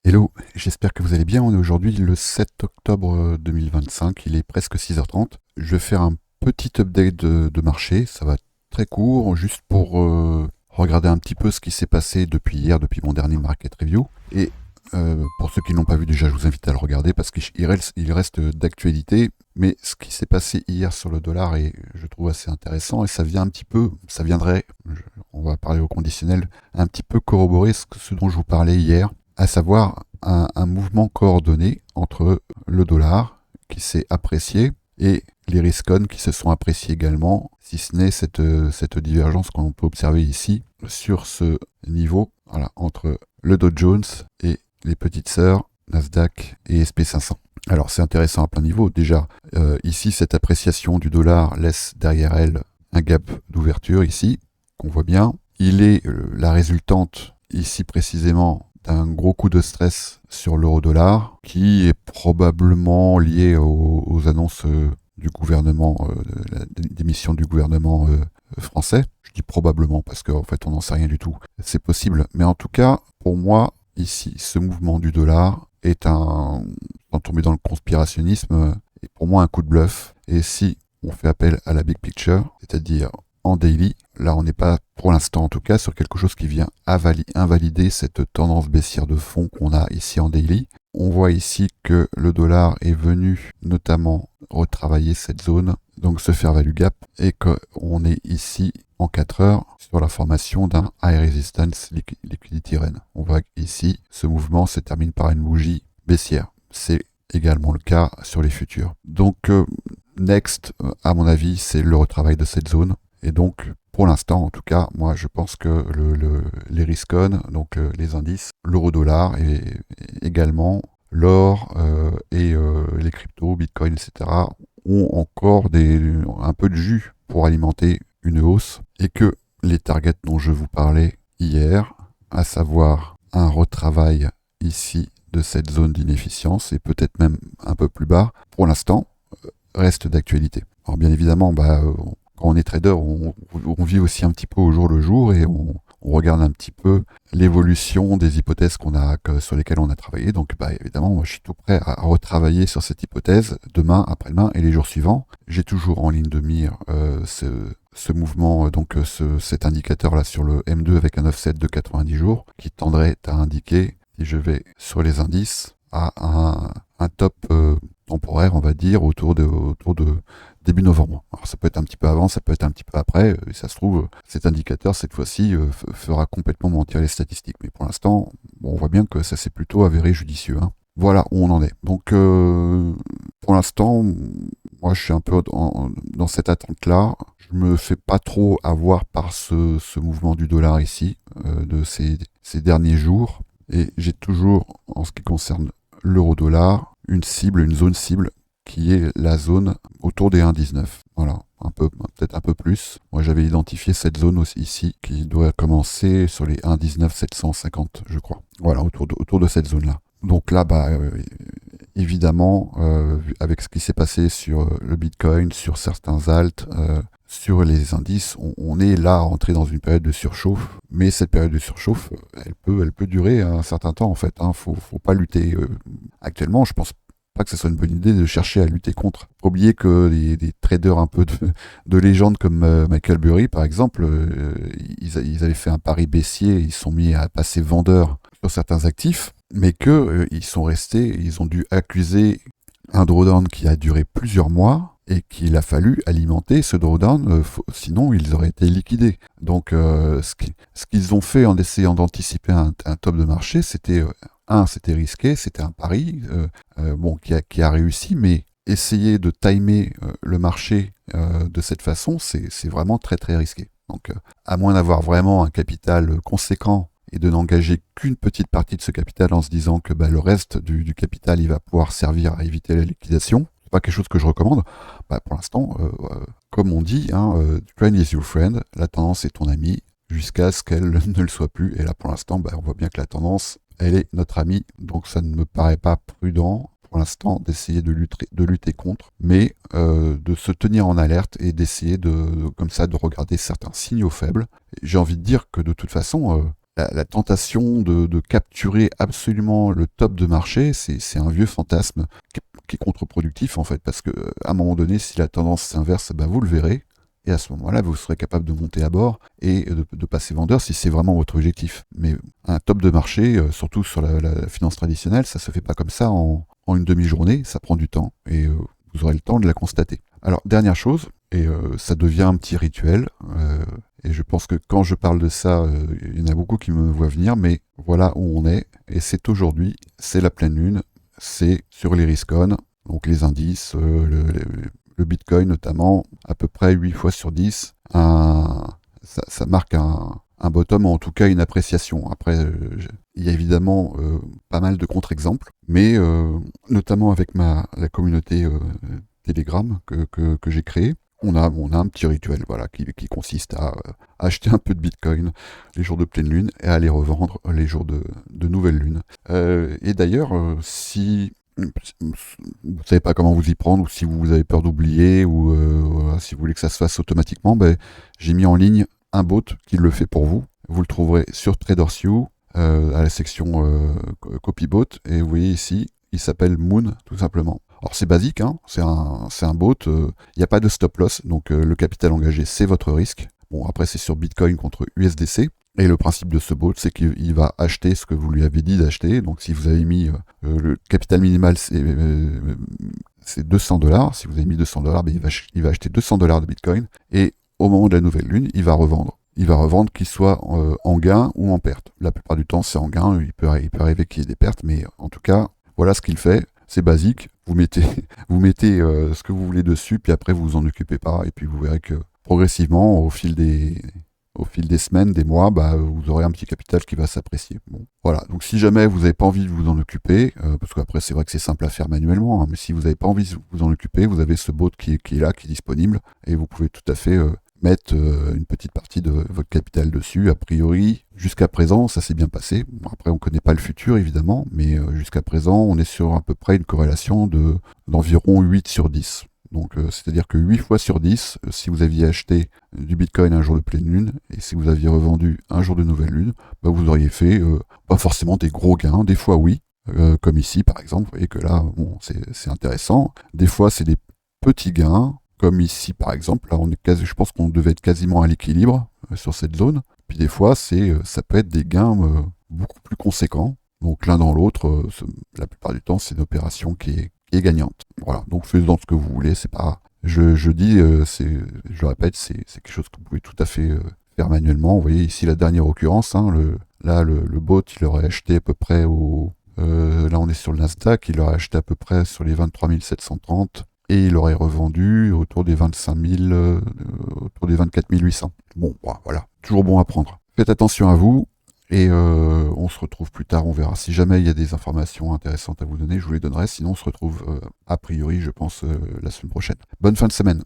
Hello, j'espère que vous allez bien. On est aujourd'hui le 7 octobre 2025, il est presque 6h30. Je vais faire un petit update de marché, ça va être très court, juste pour regarder un petit peu ce qui s'est passé depuis hier, depuis mon dernier market review. Et pour ceux qui ne l'ont pas vu déjà, je vous invite à le regarder parce qu'il reste d'actualité. Mais ce qui s'est passé hier sur le dollar est, je trouve, assez intéressant et ça vient un petit peu, ça viendrait, on va parler au conditionnel, un petit peu corroborer ce dont je vous parlais hier, à savoir un mouvement coordonné entre le dollar qui s'est apprécié et les riscons qui se sont appréciés également, si ce n'est cette divergence qu'on peut observer ici sur ce niveau, voilà, entre le Dow Jones et les petites sœurs Nasdaq et SP500. Alors c'est intéressant à plein niveau. Déjà, ici, cette appréciation du dollar laisse derrière elle un gap d'ouverture ici, qu'on voit bien. Il est la résultante ici précisément d'un gros coup de stress sur l'euro-dollar qui est probablement lié aux annonces du gouvernement, de la démission du gouvernement français. Je dis probablement parce qu'en fait on n'en sait rien du tout. C'est possible. Mais en tout cas, pour moi, ici, ce mouvement du dollar est sans tomber dans le conspirationnisme, est pour moi un coup de bluff. Et si on fait appel à la big picture, c'est-à-dire en daily, là on n'est pas pour l'instant en tout cas sur quelque chose qui vient invalider cette tendance baissière de fond qu'on a ici en daily. On voit ici que le dollar est venu notamment retravailler cette zone, donc se faire value gap, et qu'on est ici en 4 heures sur la formation d'un high resistance liquidity run. On voit ici ce mouvement se termine par une bougie baissière. C'est également le cas sur les futurs. Donc next, à mon avis, c'est le retravail de cette zone. Et donc, pour l'instant, en tout cas, moi, je pense que les riscons, donc les indices, l'euro-dollar et également l'or et les cryptos, Bitcoin, etc., ont encore un peu de jus pour alimenter une hausse et que les targets dont je vous parlais hier, à savoir un retravail ici de cette zone d'inefficience et peut-être même un peu plus bas, pour l'instant, reste d'actualité. Alors bien évidemment, quand on est trader, on vit aussi un petit peu au jour le jour et on regarde un petit peu l'évolution des hypothèses sur lesquelles on a travaillé. Donc évidemment, moi, je suis tout prêt à retravailler sur cette hypothèse demain, après-demain et les jours suivants. J'ai toujours en ligne de mire ce mouvement, cet indicateur là sur le M2 avec un offset de 90 jours qui tendrait à indiquer, si je vais sur les indices, à un top temporaire, on va dire, autour de début novembre. Alors ça peut être un petit peu avant, ça peut être un petit peu après, et ça se trouve, cet indicateur, cette fois-ci, fera complètement mentir les statistiques. Mais pour l'instant, on voit bien que ça s'est plutôt avéré judicieux. Hein. Voilà où on en est. Donc, pour l'instant, moi, je suis un peu dans cette attente-là. Je me fais pas trop avoir par ce mouvement du dollar ici, de ces derniers jours. Et j'ai toujours, en ce qui concerne l'euro-dollar, une cible, une zone cible qui est la zone autour des 1,19. Voilà, peut-être un peu plus. Moi, j'avais identifié cette zone aussi ici qui doit commencer sur les 1,19 750, je crois. Voilà, autour de cette zone-là. Donc là, évidemment, avec ce qui s'est passé sur le Bitcoin, sur certains alts, sur les indices, on est là rentré dans une période de surchauffe, mais cette période de surchauffe, elle peut durer un certain temps en fait. Hein. Faut pas lutter. Actuellement, je pense pas que ce soit une bonne idée de chercher à lutter contre. Faut oublier que des traders un peu de légende comme Michael Burry, par exemple, ils avaient fait un pari baissier, ils sont mis à passer vendeurs sur certains actifs, mais que ils sont restés, ils ont dû accuser un drawdown qui a duré plusieurs mois et qu'il a fallu alimenter ce drawdown, sinon ils auraient été liquidés. Donc ce qu'ils ont fait en essayant d'anticiper un top de marché, c'était risqué, c'était un pari qui a réussi, mais essayer de timer le marché de cette façon, c'est vraiment très très risqué. Donc à moins d'avoir vraiment un capital conséquent et de n'engager qu'une petite partie de ce capital en se disant que le reste du capital il va pouvoir servir à éviter la liquidation. C'est pas quelque chose que je recommande. Pour l'instant, comme on dit, hein, trend is your friend, la tendance est ton ami jusqu'à ce qu'elle ne le soit plus. Et là, pour l'instant, on voit bien que la tendance, elle est notre amie. Donc ça ne me paraît pas prudent pour l'instant d'essayer de lutter contre, mais de se tenir en alerte et d'essayer comme ça de regarder certains signaux faibles. J'ai envie de dire que de toute façon, la tentation de capturer absolument le top de marché, c'est un vieux fantasme qui est contre-productif en fait, parce que à un moment donné, si la tendance s'inverse, ben, vous le verrez, et à ce moment-là, vous serez capable de monter à bord et de passer vendeur si c'est vraiment votre objectif. Mais un top de marché, surtout sur la finance traditionnelle, ça se fait pas comme ça en une demi-journée, ça prend du temps, et vous aurez le temps de la constater. Alors, dernière chose, et ça devient un petit rituel, et je pense que quand je parle de ça, il y en a beaucoup qui me voient venir, mais voilà où on est, et c'est aujourd'hui, c'est la pleine lune, c'est sur les Riscon, donc les indices, le Bitcoin notamment, à peu près 8 fois sur 10, ça marque un bottom, ou en tout cas une appréciation. Après, il y a évidemment pas mal de contre-exemples, mais notamment avec la communauté Telegram que j'ai créée, on a un petit rituel voilà, qui consiste à acheter un peu de Bitcoin les jours de pleine lune et à les revendre les jours de nouvelle lune. Et d'ailleurs, si vous savez pas comment vous y prendre, ou si vous avez peur d'oublier, ou voilà, si vous voulez que ça se fasse automatiquement, ben, j'ai mis en ligne un bot qui le fait pour vous. Vous le trouverez sur TradersU, à la section CopyBot, et vous voyez ici, il s'appelle Moon, tout simplement. Alors c'est basique, hein, c'est un bot, il n'y a pas de stop loss, donc le capital engagé, c'est votre risque. Bon, après c'est sur Bitcoin contre USDC, et le principe de ce bot, c'est qu'il va acheter ce que vous lui avez dit d'acheter. Donc si vous avez mis le capital minimal, c'est 200 $. Si vous avez mis 200 $, ben, il va acheter 200 $ de Bitcoin. Et au moment de la nouvelle lune, il va revendre. Il va revendre qu'il soit en gain ou en perte. La plupart du temps, c'est en gain. Il peut arriver qu'il y ait des pertes. Mais en tout cas, voilà ce qu'il fait. C'est basique. Vous mettez, ce que vous voulez dessus. Puis après, vous vous en occupez pas. Et puis vous verrez que progressivement, au fil des semaines, des mois, bah, vous aurez un petit capital qui va s'apprécier. Bon, voilà. Donc si jamais vous n'avez pas envie de vous en occuper, parce qu'après c'est vrai que c'est simple à faire manuellement, hein, mais si vous n'avez pas envie de vous en occuper, vous avez ce bot qui est là, qui est disponible, et vous pouvez tout à fait mettre une petite partie de votre capital dessus. A priori, jusqu'à présent, ça s'est bien passé. Bon, après, on ne connaît pas le futur, évidemment, mais jusqu'à présent, on est sur à peu près une corrélation d'environ 8 sur 10. Donc, c'est-à-dire que 8 fois sur 10, si vous aviez acheté du Bitcoin un jour de pleine lune, et si vous aviez revendu un jour de nouvelle lune, bah, vous auriez fait pas forcément des gros gains, des fois oui, comme ici par exemple, vous voyez que là, bon, c'est intéressant. Des fois, c'est des petits gains, comme ici par exemple, là, je pense qu'on devait être quasiment à l'équilibre sur cette zone. Puis des fois, ça peut être des gains beaucoup plus conséquents. Donc l'un dans l'autre, la plupart du temps, c'est une opération qui est gagnante. Voilà, donc faites-en ce que vous voulez, c'est pas... Je dis, je le répète, c'est quelque chose que vous pouvez tout à fait faire manuellement. Vous voyez ici la dernière occurrence, hein, le bot, il aurait acheté à peu près là on est sur le Nasdaq, il aurait acheté à peu près sur les 23 730, et il aurait revendu autour des 25 000, autour des 24 800. Bon, voilà, toujours bon à prendre. Faites attention à vous. Et on se retrouve plus tard, on verra. Si jamais il y a des informations intéressantes à vous donner, je vous les donnerai. Sinon, on se retrouve a priori, je pense, la semaine prochaine. Bonne fin de semaine.